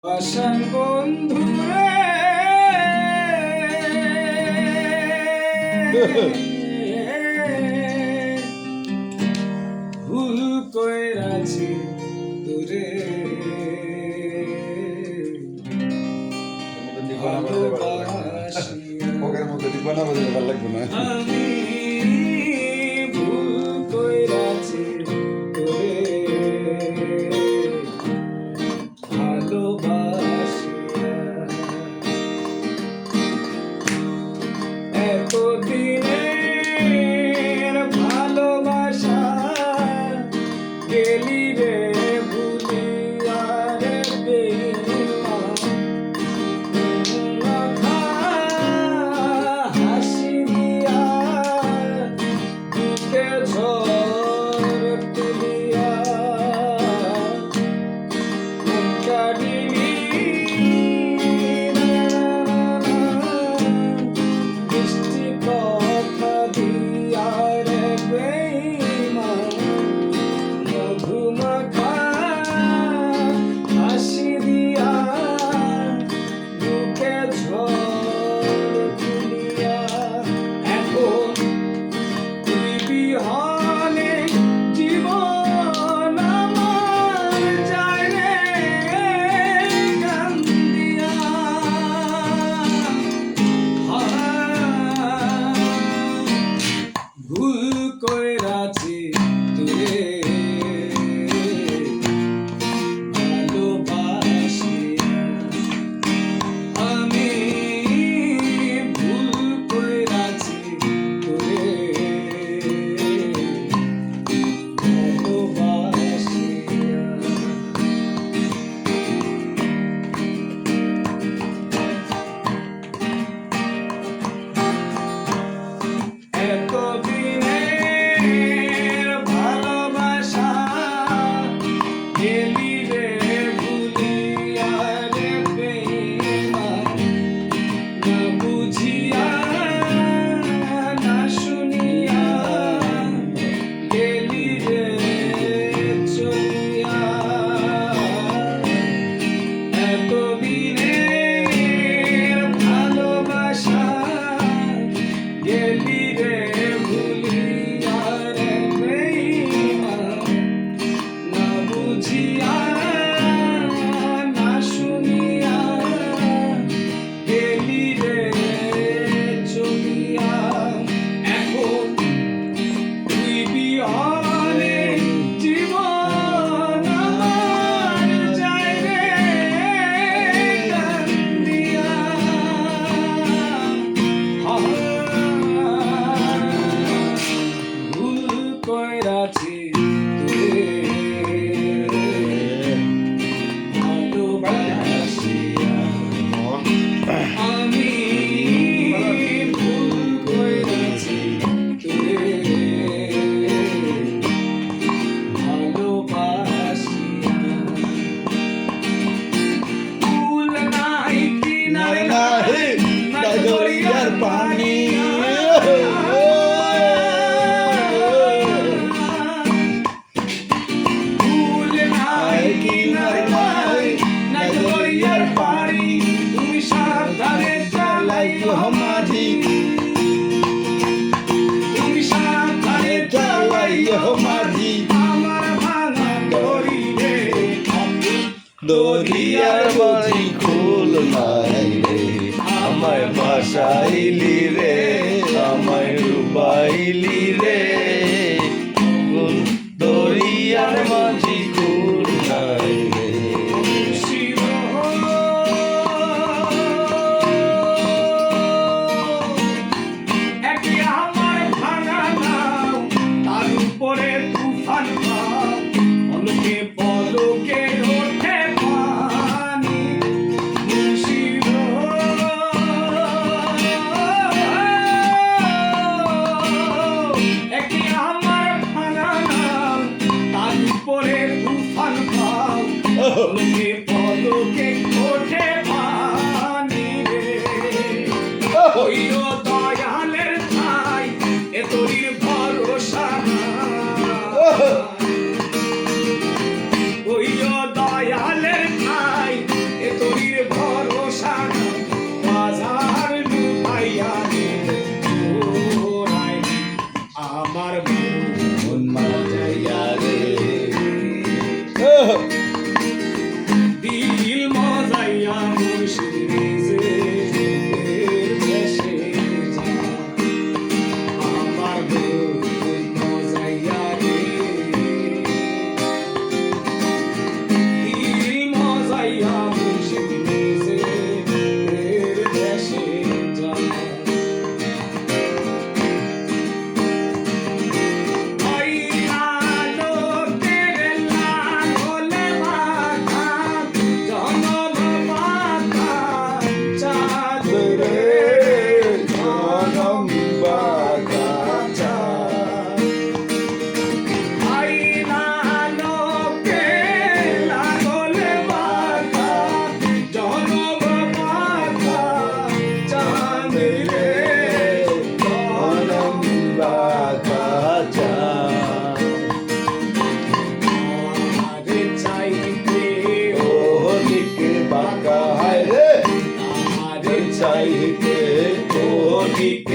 আসান বন্ধুরে ভুল কইরাছি তোরে আমি ভুল কইরাছি তোরে এতদিনের ভালোবাসা গেলি রে ভুলিয়া রে হাসি দিয়া বুকে ঝড় তুলিয়া কাটিলি কইরাছি তোরে ভালোবাসিয়া আমি ভুল কইরাছি তোরে ভালোবাসিয়া গেলি রে ভুলিয়া রে বেঈমান না বুঝিয়া না শুনিয়া গেলি রে চলিয়া এতদিনের ভালোবাসা গেলি রে ভুলিয়া রে বেঈমান না বুঝিয়া না শুনিয়া গেলি রে চলিয়া এখন তুই বিহনে জীবন আমার যায় রে কান্দিয়া ভুল কইরাছি তোরে আমি ভুল কইরাছি তোরে ভালোবাসিয়া ফুল নাই কিনারে নাই দরিয়ার পানি ফুল নাই কিনারে নাই দরিয়ার পানি তুমি সাবধানে চালাইও মাঝি তুমি সাবধানে চালাইও মাঝি আমার ভাঙা দড়ি রে দরিয়ার বাড়ি খুল নাই রে আমায় বাসাইলি রে আমায় ডুবাইলি রে দরিয়ার মাঝি খুল নাই রে একে আমার ভাঙা নাও তার উপরে তুফান ভাব পলকে পলকে ওঠে পানি মুর্শিদ একে আমার ভাঙা নাও তার উপরে যাইতে ক্ষণিক